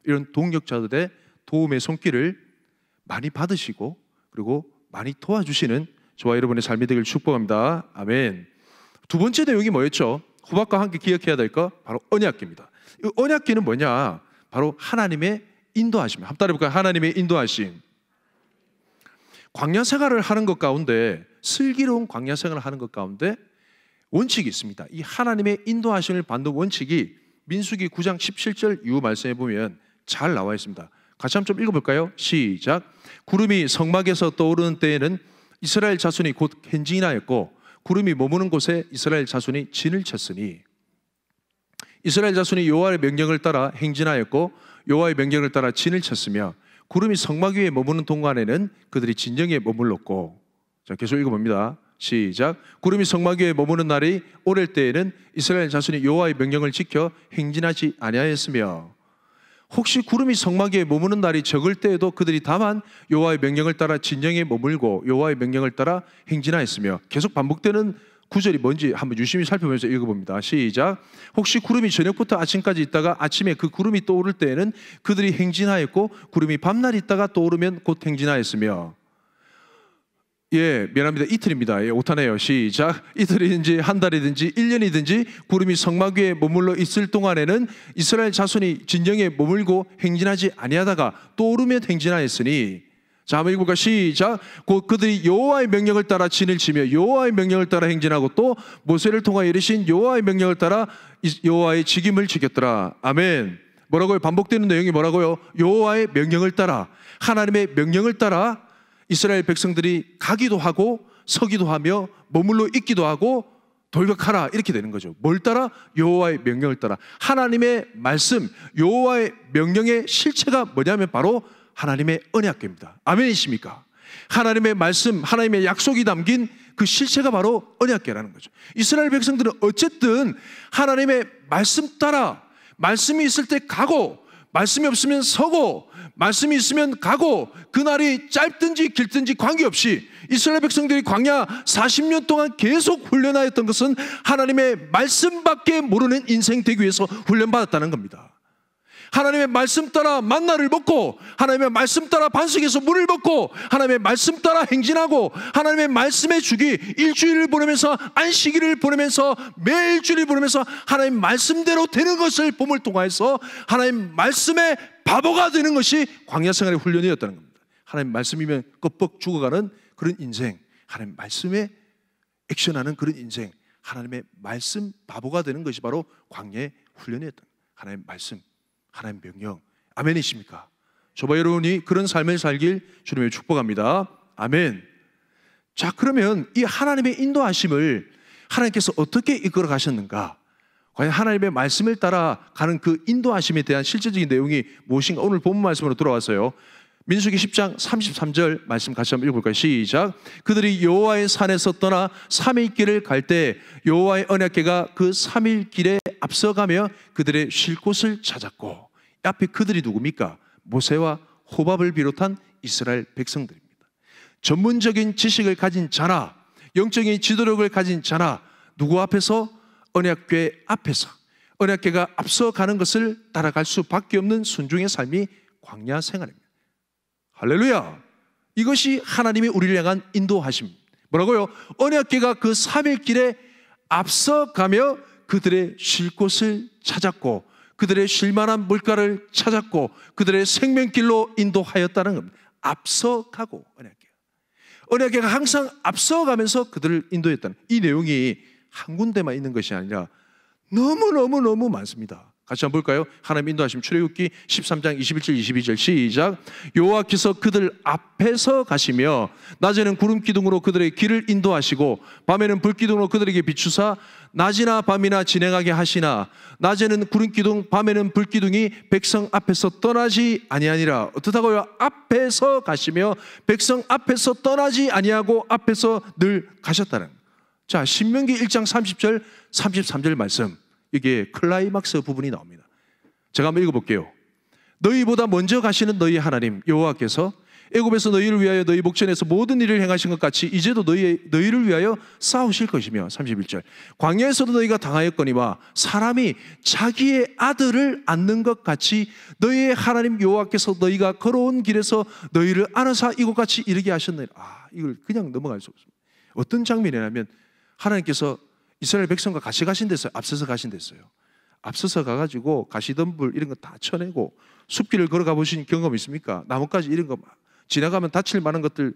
Speaker 1: 이런 동력자들의 도움의 손길을 많이 받으시고 그리고 많이 도와주시는 저와 여러분의 삶이 되길 축복합니다. 아멘. 두 번째 내용이 뭐였죠? 호밥과 함께 기억해야 될 거 바로 언약궤입니다. 이 언약궤는 뭐냐? 바로 하나님의 인도하심. 한번 따라해볼까요? 하나님의 인도하심. 광야 생활을 하는 것 가운데, 슬기로운 광야 생활을 하는 것 가운데 원칙이 있습니다. 이 하나님의 인도하심을 받는 원칙이 민수기 9장 17절 이후 말씀해 보면 잘 나와 있습니다. 같이 한번 좀 읽어볼까요? 시작. 구름이 성막에서 떠오르는 때에는 이스라엘 자손이 곧 행진하였고 구름이 머무는 곳에 이스라엘 자손이 진을 쳤으니 이스라엘 자손이 여호와의 명령을 따라 행진하였고 여호와의 명령을 따라 진을 쳤으며 구름이 성막 위에 머무는 동안에는 그들이 진영에 머물렀고. 자, 계속 읽어봅니다. 시작. 구름이 성막 위에 머무는 날이 오를 때에는 이스라엘 자손이 여호와의 명령을 지켜 행진하지 아니하였으며 혹시 구름이 성막 위에 머무는 날이 적을 때에도 그들이 다만 여호와의 명령을 따라 진영에 머물고 여호와의 명령을 따라 행진하였으며. 계속 반복되는 구절이 뭔지 한번 유심히 살펴보면서 읽어봅니다. 시작. 혹시 구름이 저녁부터 아침까지 있다가 아침에 그 구름이 떠오를 때에는 그들이 행진하였고 구름이 밤날 있다가 떠오르면 곧 행진하였으며. 예, 미안합니다. 이틀입니다. 예, 오타네요. 시작. 이틀이든지 한 달이든지 1년이든지 구름이 성막 위에 머물러 있을 동안에는 이스라엘 자손이 진영에 머물고 행진하지 아니하다가 떠오르면 행진하였으니. 자, 한번 읽어볼까? 시작. 곧 그들이 여호와의 명령을 따라 진을 치며 여호와의 명령을 따라 행진하고 또 모세를 통하여 이르신 여호와의 명령을 따라 여호와의 직임을 지켰더라. 아멘. 뭐라고요? 반복되는 내용이 뭐라고요? 여호와의 명령을 따라, 하나님의 명령을 따라 이스라엘 백성들이 가기도 하고 서기도 하며 머물러 있기도 하고 돌격하라, 이렇게 되는 거죠. 뭘 따라? 여호와의 명령을 따라. 하나님의 말씀, 여호와의 명령의 실체가 뭐냐면 바로 하나님의 언약궤입니다. 아멘이십니까? 하나님의 말씀, 하나님의 약속이 담긴 그 실체가 바로 언약궤라는 거죠. 이스라엘 백성들은 어쨌든 하나님의 말씀 따라, 말씀이 있을 때 가고 말씀이 없으면 서고 말씀이 있으면 가고, 그날이 짧든지 길든지 관계없이 이스라엘 백성들이 광야 40년 동안 계속 훈련하였던 것은 하나님의 말씀밖에 모르는 인생 되기 위해서 훈련받았다는 겁니다. 하나님의 말씀 따라 만나를 먹고 하나님의 말씀 따라 반석에서 물을 먹고 하나님의 말씀 따라 행진하고 하나님의 말씀의 주기 일주일을 보내면서 안식일을 보내면서 매 일주일을 보내면서 하나님 말씀대로 되는 것을 봄을 통해서 하나님 말씀의 바보가 되는 것이 광야 생활의 훈련이었다는 겁니다. 하나님 말씀이면 껍벅 죽어가는 그런 인생, 하나님 말씀에 액션하는 그런 인생, 하나님의 말씀 바보가 되는 것이 바로 광야의 훈련이었던 겁니다. 하나님 말씀, 하나님 명령. 아멘이십니까? 저와 여러분이 그런 삶을 살길 주님의 축복합니다. 아멘. 자, 그러면 이 하나님의 인도하심을 하나님께서 어떻게 이끌어 가셨는가? 과연 하나님의 말씀을 따라 가는 그 인도하심에 대한 실제적인 내용이 무엇인가? 오늘 본문 말씀으로 돌아왔어요. 민수기 10장 33절 말씀 같이 한번 읽어볼까요? 시작. 그들이 여호와의 산에서 떠나 3일 길을 갈 때 여호와의 언약궤가 그 3일 길에 앞서가며 그들의 쉴 곳을 찾았고. 앞에 그들이 누굽니까? 모세와 호밥을 비롯한 이스라엘 백성들입니다. 전문적인 지식을 가진 자나 영적인 지도력을 가진 자나 누구 앞에서? 언약궤 앞에서, 언약궤가 앞서가는 것을 따라갈 수밖에 없는 순종의 삶이 광야 생활입니다. 할렐루야. 이것이 하나님이 우리를 향한 인도하심. 뭐라고요? 언약궤가 그 3일 길에 앞서가며 그들의 쉴 곳을 찾았고 그들의 쉴 만한 물가를 찾았고 그들의 생명길로 인도하였다는 겁니다. 앞서가고, 언약궤가 항상 앞서가면서 그들을 인도했다는, 이 내용이 한 군데만 있는 것이 아니라 너무너무 많습니다. 같이 한번 볼까요? 하나님 인도하심 출애굽기 13장 21절 22절 시작. 여호와께서 그들 앞에서 가시며 낮에는 구름 기둥으로 그들의 길을 인도하시고 밤에는 불 기둥으로 그들에게 비추사 낮이나 밤이나 진행하게 하시나 낮에는 구름 기둥 밤에는 불 기둥이 백성 앞에서 떠나지 아니하니라. 어떻다고요? 앞에서 가시며 백성 앞에서 떠나지 아니하고 앞에서 늘 가셨다는. 자, 신명기 1장 30절 33절 말씀, 이게 클라이막스 부분이 나옵니다. 제가 한번 읽어볼게요. 너희보다 먼저 가시는 너희 하나님 여호와께서 애굽에서 너희를 위하여 너희 목전에서 모든 일을 행하신 것 같이 이제도 너희를 위하여 싸우실 것이며 31절 광야에서도 너희가 당하였거니와 사람이 자기의 아들을 안는 것 같이 너희의 하나님 여호와께서 너희가 걸어온 길에서 너희를 안으사 이곳같이 이르게 하셨느니라. 이걸 그냥 넘어갈 수 없습니다. 어떤 장면이냐면 하나님께서 이스라엘 백성과 같이 가신 데서 앞서서 가신 데서요. 앞서서 가가지고 가시덤불 이런 거 다 쳐내고 숲길을 걸어가 보신 경험 있습니까? 나뭇가지 이런 거 지나가면 다칠 만한 것들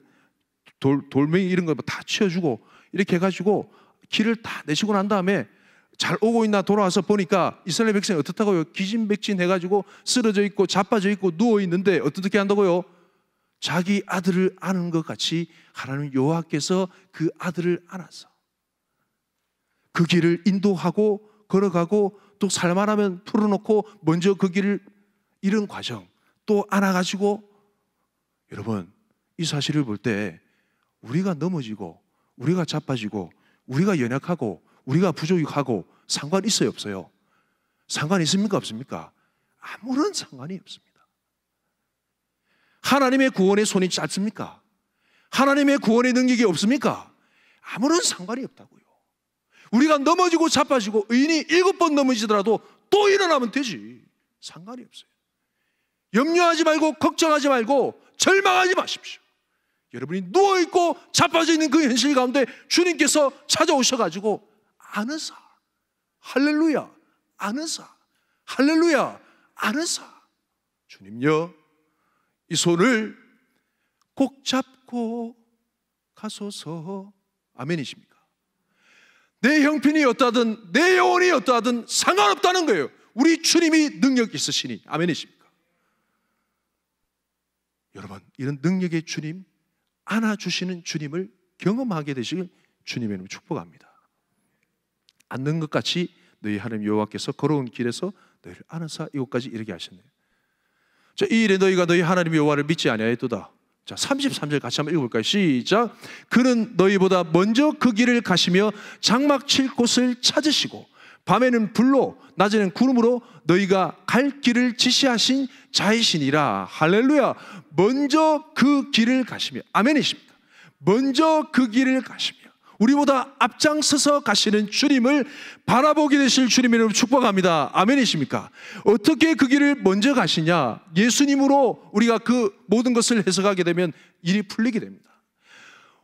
Speaker 1: 돌멩이 이런 거 다 치워주고 이렇게 해가지고 길을 다 내시고 난 다음에 잘 오고 있나 돌아와서 보니까 이스라엘 백성이 어떻다고요? 기진맥진 해가지고 쓰러져 있고 자빠져 있고 누워 있는데 어떻게 한다고요? 자기 아들을 안은 것 같이 하나님 여호와께서 그 아들을 안아서 그 길을 인도하고 걸어가고 또 살만하면 풀어놓고 먼저 그 길을 이런 과정 또 안아가지고 여러분 이 사실을 볼 때 우리가 넘어지고 우리가 자빠지고 우리가 연약하고 우리가 부족하고 상관 있어요 없어요? 상관 있습니까 없습니까? 아무런 상관이 없습니다. 하나님의 구원의 손이 짧습니까? 하나님의 구원의 능력이 없습니까? 아무런 상관이 없다고요. 우리가 넘어지고 자빠지고 의인이 7번 넘어지더라도 또 일어나면 되지. 상관이 없어요. 염려하지 말고 걱정하지 말고 절망하지 마십시오. 여러분이 누워있고 자빠져 있는 그 현실 가운데 주님께서 찾아오셔가지고 안으사 할렐루야 안으사 할렐루야 안으사 주님요 이 손을 꼭 잡고 가소서. 아멘이십니까? 내 형편이 어떠하든 내 영혼이 어떠하든 상관없다는 거예요. 우리 주님이 능력 있으시니. 아멘이십니까? 여러분 이런 능력의 주님 안아주시는 주님을 경험하게 되시길 주님의 이름으로 축복합니다. 안는 것 같이 너희 하나님 여호와께서 걸어온 길에서 너희를 안으사 이곳까지 이르게 하셨네요. 자, 이 일에 너희가 너희 하나님 여호와를 믿지 아니하였도다. 자, 33절 같이 한번 읽어볼까요? 시작. 그는 너희보다 먼저 그 길을 가시며 장막 칠 곳을 찾으시고 밤에는 불로 낮에는 구름으로 너희가 갈 길을 지시하신 자이시니라. 할렐루야. 먼저 그 길을 가시며. 아멘이십니까? 먼저 그 길을 가시며 우리보다 앞장서서 가시는 주님을 바라보게 되실 주님의 이름으로 축복합니다. 아멘이십니까? 어떻게 그 길을 먼저 가시냐? 예수님으로 우리가 그 모든 것을 해석하게 되면 일이 풀리게 됩니다.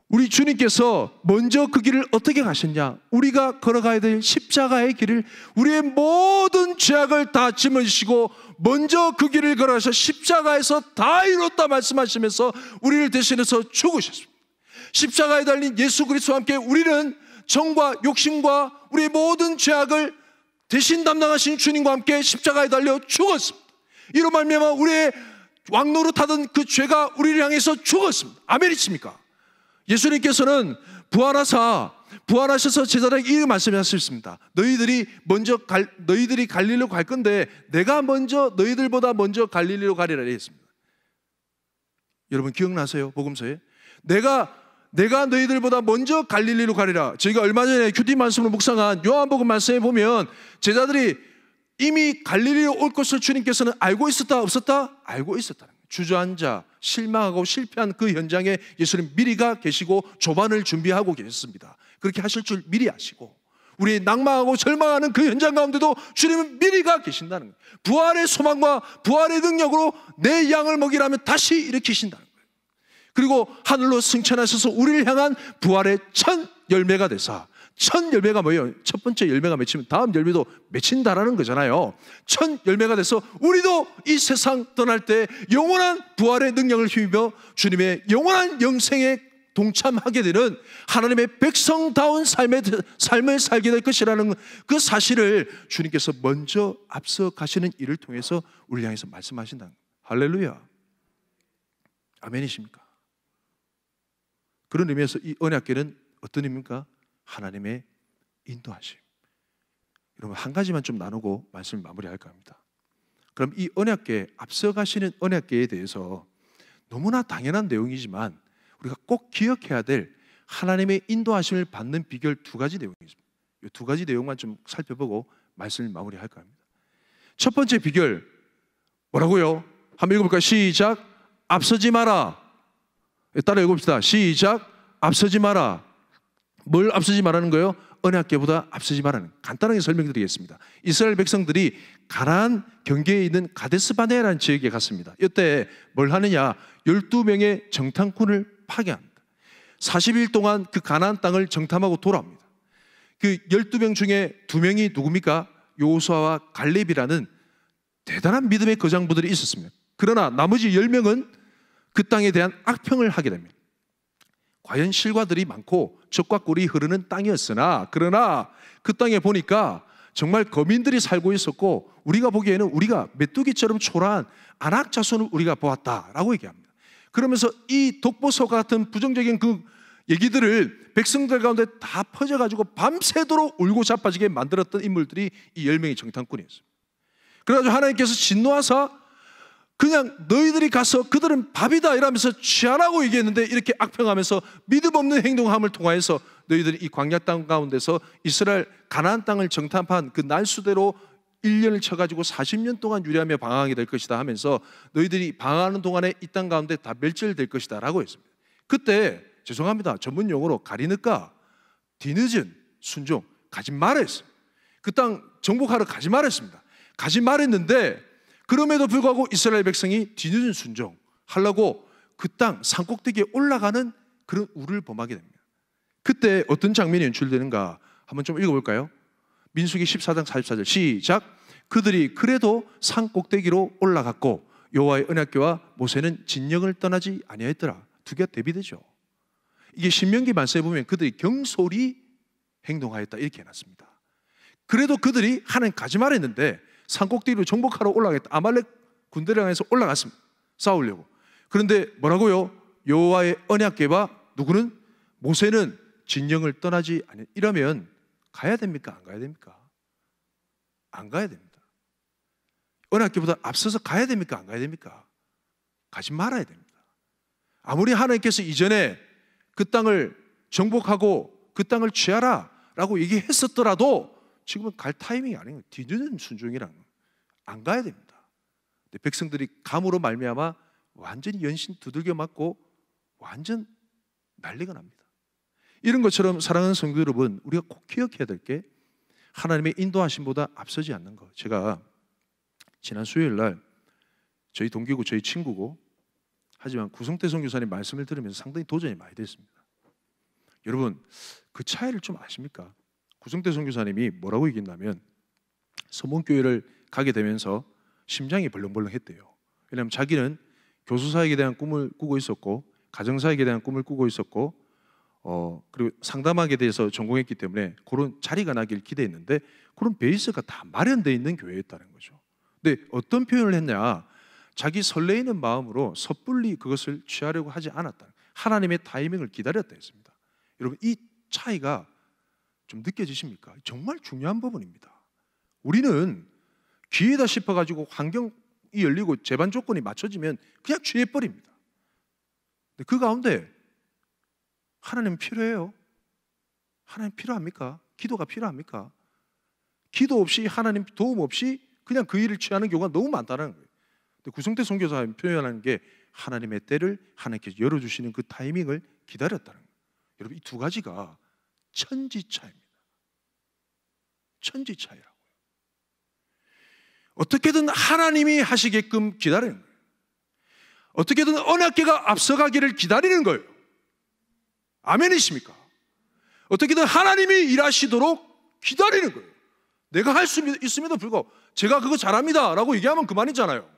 Speaker 1: 우리 주님께서 먼저 그 길을 어떻게 가셨냐? 우리가 걸어가야 될 십자가의 길을 우리의 모든 죄악을 다 짊어지시고 먼저 그 길을 걸어가서 십자가에서 다 이뤘다 말씀하시면서 우리를 대신해서 죽으셨습니다. 십자가에 달린 예수 그리스도와 함께 우리는 정과 욕심과 우리의 모든 죄악을 대신 담당하신 주님과 함께 십자가에 달려 죽었습니다. 이로 말미암아 우리의 왕노릇하던 그 죄가 우리를 향해서 죽었습니다. 아멘이십니까? 예수님께서는 부활하셔서 제자들에게 이렇게 말씀하셨습니다. 너희들이 갈릴리로 갈 건데 내가 먼저 너희들보다 먼저 갈릴리로 가리라 했습니다. 여러분 기억나세요? 복음서에 내가 너희들보다 먼저 갈릴리로 가리라. 저희가 얼마 전에 큐티 말씀으로 묵상한 요한복음 말씀에 보면 제자들이 이미 갈릴리로 올 것을 주님께서는 알고 있었다 없었다? 알고 있었다는 거예요. 주저앉아 실망하고 실패한 그 현장에 예수님 미리 가 계시고 조반을 준비하고 계셨습니다. 그렇게 하실 줄 미리 아시고 우리 낭망하고 절망하는 그 현장 가운데도 주님은 미리 가 계신다는 거예요. 부활의 소망과 부활의 능력으로 내 양을 먹이라면 다시 일으키신다는 거예요. 그리고 하늘로 승천하셔서 우리를 향한 부활의 첫 열매가 되사, 첫 열매가 뭐예요? 첫 번째 열매가 맺히면 다음 열매도 맺힌다라는 거잖아요. 첫 열매가 돼서 우리도 이 세상 떠날 때 영원한 부활의 능력을 힘입어 주님의 영원한 영생에 동참하게 되는 하나님의 백성다운 삶을 살게 될 것이라는 그 사실을 주님께서 먼저 앞서 가시는 일을 통해서 우리를 향해서 말씀하신다는 거예요. 할렐루야. 아멘이십니까? 그런 의미에서 이 언약궤는 어떤 의미입니까? 하나님의 인도하심. 여러분 한 가지만 좀 나누고 말씀을 마무리할까 합니다. 그럼 이 언약궤, 앞서 가시는 언약궤에 대해서 너무나 당연한 내용이지만 우리가 꼭 기억해야 될 하나님의 인도하심을 받는 비결 두 가지 내용이 있습니다. 이 두 가지 내용만 좀 살펴보고 말씀을 마무리할까 합니다. 첫 번째 비결 뭐라고요? 한번 읽어볼까요? 시작. 앞서지 마라. 따라 읽읍시다. 시작. 앞서지 마라. 뭘 앞서지 말라는 거예요? 언약궤보다 앞서지 말라는 거예요. 간단하게 설명드리겠습니다. 이스라엘 백성들이 가나안 경계에 있는 가데스바네라는 지역에 갔습니다. 이때 뭘 하느냐? 12명의 정탐꾼을 파견합니다. 40일 동안 그 가나안 땅을 정탐하고 돌아옵니다. 그 12명 중에 2명이 누굽니까? 여호수아와 갈렙이라는 대단한 믿음의 거장부들이 있었습니다. 그러나 나머지 10명은 그 땅에 대한 악평을 하게 됩니다. 과연 실과들이 많고 젖과 꿀이 흐르는 땅이었으나, 그러나 그 땅에 보니까 정말 거민들이 살고 있었고, 우리가 보기에는 우리가 메뚜기처럼 초라한 아낙 자손을 우리가 보았다라고 얘기합니다. 그러면서 이 독보서 같은 부정적인 그 얘기들을 백성들 가운데 다 퍼져가지고 밤새도록 울고 자빠지게 만들었던 인물들이 이 10명의 정탐꾼이었습니다. 그래가지고 하나님께서 진노하사 그냥 너희들이 가서 그들은 밥이다 이러면서 취하라고 얘기했는데, 이렇게 악평하면서 믿음 없는 행동함을 통하여서 너희들이 이 광야 땅 가운데서 이스라엘 가나안 땅을 정탐한 그 날수대로 1년을 쳐가지고 40년 동안 유리하며 방황하게 될 것이다 하면서 너희들이 방황하는 동안에 이 땅 가운데 다 멸절될 것이다 라고 했습니다. 그때 죄송합니다, 전문 용어로 가리느까, 뒤늦은 순종, 가지 말았어요. 그 땅 정복하러 가지 말았습니다. 가지 말았는데 그럼에도 불구하고 이스라엘 백성이 뒤늦은 순종 하려고 그 땅 산꼭대기에 올라가는 그런 우를 범하게 됩니다. 그때 어떤 장면이 연출되는가 한번 좀 읽어볼까요? 민수기 14장 44절 시작. 그들이 그래도 산꼭대기로 올라갔고 여호와의 언약궤와 모세는 진영을 떠나지 아니하였더라. 두 개가 대비되죠. 이게 신명기 말씀에 보면 그들이 경솔히 행동하였다 이렇게 해놨습니다. 그래도 그들이 하나님 가지 말했는데 산꼭대기로 정복하러 올라가겠다. 아말렉 군대를 향해서 올라갔습니다. 싸우려고. 그런데 뭐라고요? 여호와의 언약궤와 누구는? 모세는 진영을 떠나지 아니. 이러면 가야 됩니까? 안 가야 됩니까? 안 가야 됩니다. 언약궤보다 앞서서 가야 됩니까? 안 가야 됩니까? 가지 말아야 됩니다. 아무리 하나님께서 이전에 그 땅을 정복하고 그 땅을 취하라 라고 얘기했었더라도 지금은 갈 타이밍이 아닌 거예요. 뒤늦은 순종이라는 거예요. 안 가야 됩니다. 근데 백성들이 감으로 말미암아 완전히 연신 두들겨 맞고 완전 난리가 납니다. 이런 것처럼 사랑하는 성도 여러분, 우리가 꼭 기억해야 될 게 하나님의 인도하심보다 앞서지 않는 것. 제가 지난 수요일 날 저희 동기고 저희 친구고 하지만 구성태 선교사님 말씀을 들으면서 상당히 도전이 많이 됐습니다. 여러분 그 차이를 좀 아십니까? 구성태 선교사님이 뭐라고 얘기했냐면 서문교회를 가게 되면서 심장이 벌렁벌렁했대요. 왜냐하면 자기는 교수사역에 대한 꿈을 꾸고 있었고 가정사역에 대한 꿈을 꾸고 있었고 그리고 상담학에 대해서 전공했기 때문에 그런 자리가 나길 기대했는데 그런 베이스가 다 마련되어 있는 교회였다는 거죠. 근데 어떤 표현을 했냐? 자기 설레이는 마음으로 섣불리 그것을 취하려고 하지 않았다. 하나님의 타이밍을 기다렸다 했습니다. 여러분 이 차이가 좀 느껴지십니까? 정말 중요한 부분입니다. 우리는 기회다 싶어가지고 환경이 열리고 제반 조건이 맞춰지면 그냥 취해버립니다. 근데 그 가운데 하나님 필요해요? 하나님 필요합니까? 기도가 필요합니까? 기도 없이 하나님 도움 없이 그냥 그 일을 취하는 경우가 너무 많다는 거예요. 근데 구성태 선교사님 표현하는 게 하나님의 때를 하나님께서 열어주시는 그 타이밍을 기다렸다는 거예요. 여러분 이 두 가지가 천지차입니다. 천지차이라고요. 어떻게든 하나님이 하시게끔 기다리는 거예요. 어떻게든 언약궤가 앞서가기를 기다리는 거예요. 아멘이십니까? 어떻게든 하나님이 일하시도록 기다리는 거예요. 내가 할 수 있음에도 불구하고 제가 그거 잘합니다 라고 얘기하면 그만이잖아요.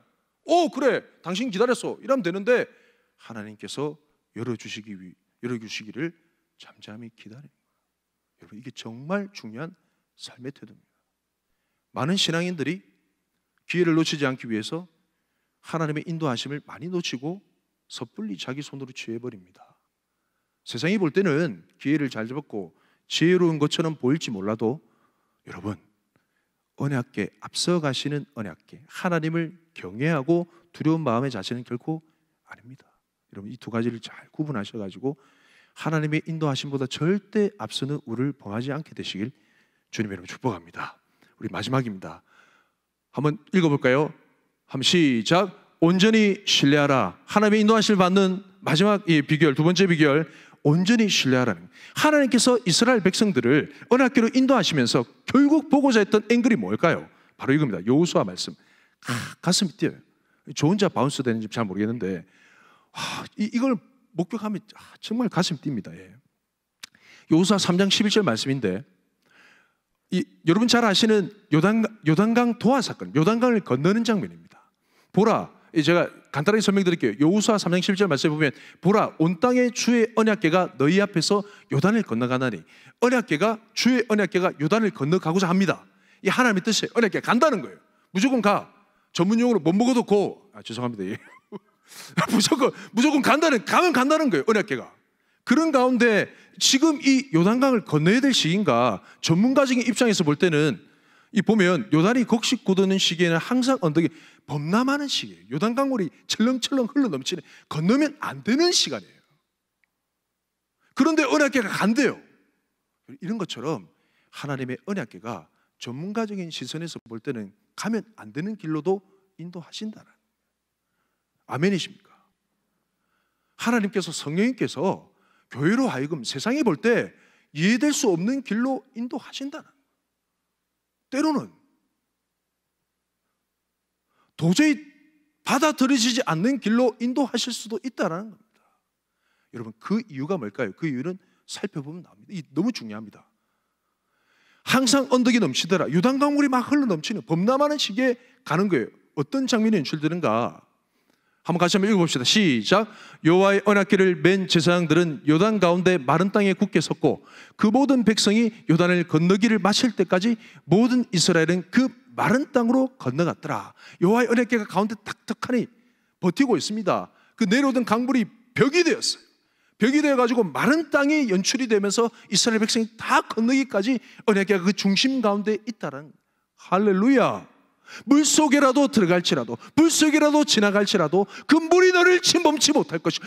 Speaker 1: 오 그래 당신 기다렸어 이러면 되는데 하나님께서 열어주시기를 잠잠히 기다리는 거예요. 여러분 이게 정말 중요한 삶의 태도입니다. 많은 신앙인들이 기회를 놓치지 않기 위해서 하나님의 인도하심을 많이 놓치고 섣불리 자기 손으로 취해버립니다. 세상이 볼 때는 기회를 잘 잡았고 지혜로운 것처럼 보일지 몰라도 여러분 언약궤 앞서가시는 언약궤 하나님을 경외하고 두려운 마음의 자세는 결코 아닙니다. 여러분 이 두 가지를 잘 구분하셔가지고 하나님의 인도하심보다 절대 앞서는 우를 범하지 않게 되시길 주님 여러분 축복합니다. 우리 마지막입니다. 한번 읽어볼까요? 한번 시작. 온전히 신뢰하라. 하나님의 인도하심을 받는 마지막 이 비결, 두 번째 비결, 온전히 신뢰하라는 거예요. 하나님께서 이스라엘 백성들을 언약궤로 인도하시면서 결국 보고자 했던 앵글이 뭘까요? 바로 이겁니다. 여호수아 말씀. 가슴이 뛰어요. 저 혼자 바운스 되는지 잘 모르겠는데 이걸 목격하면 정말 가슴이 뜁니다. 예. 여호수아 3장 11절 말씀인데, 여러분 잘 아시는 요단강 도하 사건, 요단강을 건너는 장면입니다. 보라, 제가 간단하게 설명드릴게요. 여호수아 3장 11절 말씀에 보면, 보라, 온 땅의 주의 언약궤가 너희 앞에서 요단을 건너가나니, 언약궤가, 주의 언약궤가 요단을 건너가고자 합니다. 이 하나님의 뜻이에요. 언약궤가 간다는 거예요. 무조건 가. 전문용어로 못 먹어도 고. 죄송합니다. 무조건 가면 간다는 거예요. 언약궤가. 그런 가운데 지금 이 요단강을 건너야 될 시기인가, 전문가적인 입장에서 볼 때는 이 보면 요단이 곡식 굳는 시기에는 항상 언덕이 범람하는 시기예요. 요단강물이 철렁철렁 흘러 넘치는, 건너면 안 되는 시간이에요. 그런데 언약궤가 간대요. 이런 것처럼 하나님의 언약궤가 전문가적인 시선에서 볼 때는 가면 안 되는 길로도 인도하신다는, 아멘이십니까? 하나님께서, 성령님께서 교회로 하여금 세상이 볼 때 이해될 수 없는 길로 인도하신다는, 때로는 도저히 받아들여지지 않는 길로 인도하실 수도 있다는 겁니다. 여러분, 그 이유가 뭘까요? 그 이유는 살펴보면 나옵니다. 이 너무 중요합니다. 항상 언덕이 넘치더라, 요단강물이 막 흘러 넘치는 범람하는 시기에 가는 거예요. 어떤 장면이 연출되는가, 한번 같이 한번 읽어봅시다. 시작. 여호와의 언약궤를 맨 제사장들은 요단 가운데 마른 땅에 굳게 섰고, 그 모든 백성이 요단을 건너기를 마칠 때까지 모든 이스라엘은 그 마른 땅으로 건너갔더라. 여호와의 언약궤가 가운데 탁탁하니 버티고 있습니다. 그 내려오던 강물이 벽이 되었어요. 벽이 되어가지고 마른 땅이 연출이 되면서 이스라엘 백성이 다 건너기까지 언약궤가 그 중심 가운데 있다는, 할렐루야. 물속에라도 들어갈지라도, 불속이라도 지나갈지라도 그 물이 너를 침범치 못할 것이,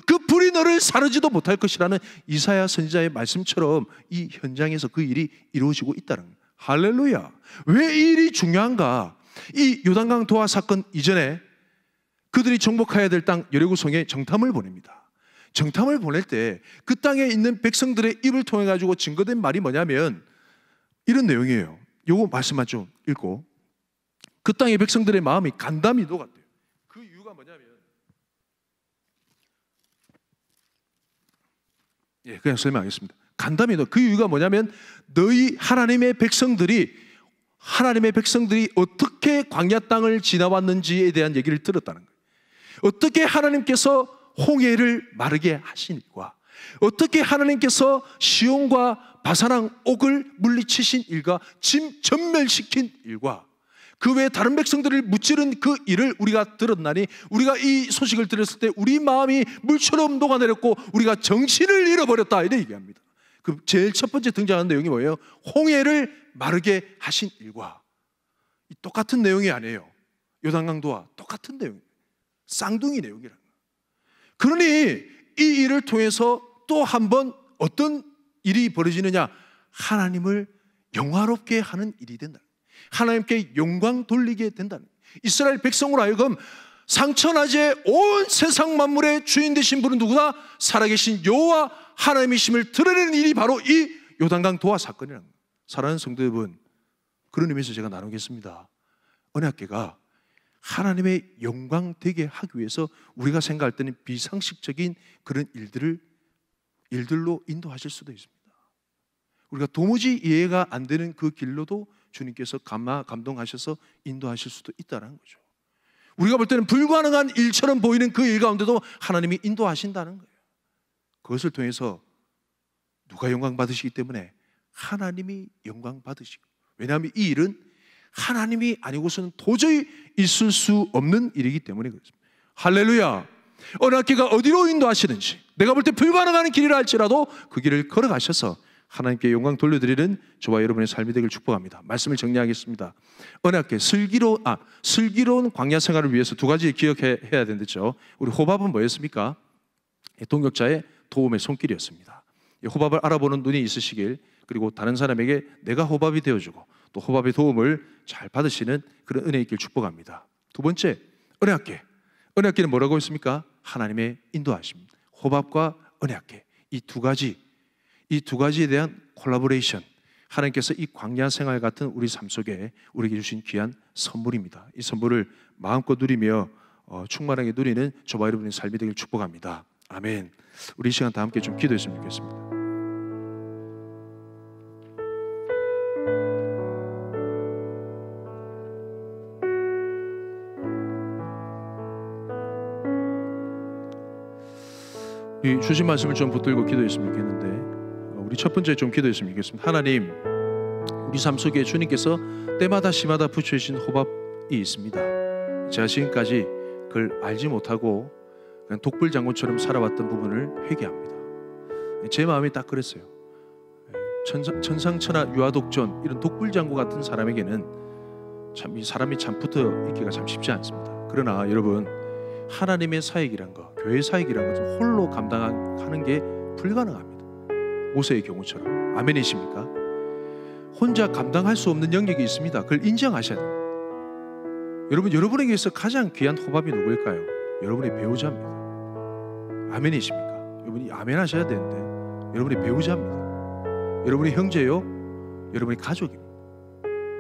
Speaker 1: 그 불이 너를 사르지도 못할 것이라는 이사야 선지자의 말씀처럼 이 현장에서 그 일이 이루어지고 있다는 거예요. 할렐루야. 왜 이 일이 중요한가? 이 요단강 도하 사건 이전에 그들이 정복해야 될 땅 여리고성에 정탐을 보냅니다. 정탐을 보낼 때 그 땅에 있는 백성들의 입을 통해 가지고 증거된 말이 뭐냐면 이런 내용이에요. 요거 말씀만 좀 읽고, 그 땅의 백성들의 마음이 간담이 녹았대요. 그 이유가 뭐냐면, 그냥 설명하겠습니다. 간담이 녹, 그 이유가 뭐냐면, 너희 하나님의 백성들이 어떻게 광야 땅을 지나왔는지에 대한 얘기를 들었다는 거예요. 어떻게 하나님께서 홍해를 마르게 하신 일과, 어떻게 하나님께서 시온과 바사랑 옥을 물리치신 일과 짐 전멸시킨 일과 그 외에 다른 백성들을 무찌른 그 일을 우리가 들었나니, 우리가 이 소식을 들었을 때 우리 마음이 물처럼 녹아내렸고 우리가 정신을 잃어버렸다, 이렇게 얘기합니다. 그 제일 첫 번째 등장하는 내용이 뭐예요? 홍해를 마르게 하신 일과. 똑같은 내용이 아니에요. 요단강도와 똑같은 내용, 쌍둥이 내용이라는 거예요. 그러니 이 일을 통해서 또 한 번 어떤 일이 벌어지느냐, 하나님을 영화롭게 하는 일이 된다. 하나님께 영광 돌리게 된다는, 이스라엘 백성으로 하여금 상천하제 온 세상 만물의 주인 되신 분은 누구다? 살아계신 여호와 하나님이심을 드러내는 일이 바로 이 요단강 도하 사건이라는 거예요. 사랑하는 성도 여러분, 그런 의미에서 제가 나누겠습니다. 언약궤가 하나님의 영광 되게 하기 위해서 우리가 생각할 때는 비상식적인 그런 일들로 인도하실 수도 있습니다. 우리가 도무지 이해가 안 되는 그 길로도 주님께서 감동하셔서 인도하실 수도 있다는 거죠. 우리가 볼 때는 불가능한 일처럼 보이는 그 일 가운데도 하나님이 인도하신다는 거예요. 그것을 통해서 누가 영광 받으시기 때문에 하나님이 영광 받으시고, 왜냐하면 이 일은 하나님이 아니고서는 도저히 있을 수 없는 일이기 때문에 그렇습니다. 할렐루야. 언약궤가 어디로 인도하시는지, 내가 볼 때 불가능한 길이라 할지라도 그 길을 걸어가셔서 하나님께 영광 돌려드리는 저와 여러분의 삶이 되길 축복합니다. 말씀을 정리하겠습니다. 언약궤, 슬기로운 광야 생활을 위해서 두 가지 기억해야 된댔죠. 우리 호밥은 뭐였습니까? 동역자의 도움의 손길이었습니다. 호밥을 알아보는 눈이 있으시길, 그리고 다른 사람에게 내가 호밥이 되어주고 또 호밥의 도움을 잘 받으시는 그런 은혜 있길 축복합니다. 두 번째, 언약궤. 언약궤는 뭐라고 했습니까? 하나님의 인도하심, 호밥과 언약궤, 이 두 가지에 대한 콜라보레이션, 하나님께서 이 광야 생활 같은 우리 삶 속에 우리에게 주신 귀한 선물입니다. 이 선물을 마음껏 누리며 충만하게 누리는 저와 여러분의 삶이 되길 축복합니다. 아멘. 우리 이 시간 다 함께 좀 기도했으면 좋겠습니다. 이 주신 말씀을 좀 붙들고 기도했으면 좋겠는데, 우리 첫 번째 좀 기도했으면 좋겠습니다. 하나님, 우리 삶 속에 주님께서 때마다 시마다 붙여주신 호밥이 있습니다. 제가 지금까지 그걸 알지 못하고 그냥 독불장군처럼 살아왔던 부분을 회개합니다. 제 마음이 딱 그랬어요. 천상천하 유아독존, 이런 독불장군 같은 사람에게는 참 이 사람이 참 붙어 있기가 참 쉽지 않습니다. 그러나 여러분, 하나님의 사역이란 거, 교회 사역이란 것은 홀로 감당하는 게 불가능합니다. 모세의 경우처럼. 아멘이십니까? 혼자 감당할 수 없는 영역이 있습니다. 그걸 인정하셔야 됩니다. 여러분, 여러분에게서 가장 귀한 호밥이 누구일까요? 여러분의 배우자입니다. 아멘이십니까? 여러분이 아멘 하셔야 되는데, 여러분의 배우자입니다. 여러분의 형제요, 여러분의 가족입니다.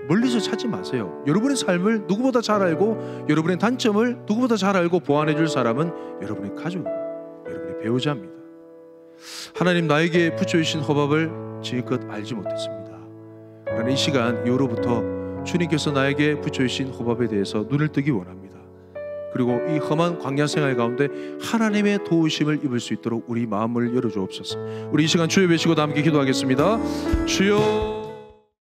Speaker 1: 멀리서 찾지 마세요. 여러분의 삶을 누구보다 잘 알고, 여러분의 단점을 누구보다 잘 알고 보완해 줄 사람은 여러분의 가족입니다. 여러분의 배우자입니다. 하나님, 나에게 붙여주신 호밥을 지금껏 알지 못했습니다. 그러나 이 시간 이후로부터 주님께서 나에게 붙여주신 호밥에 대해서 눈을 뜨기 원합니다. 그리고 이 험한 광야 생활 가운데 하나님의 도우심을 입을 수 있도록 우리 마음을 열어주옵소서. 우리 이 시간 주여 뵈시고 다 함께 기도하겠습니다. 주여.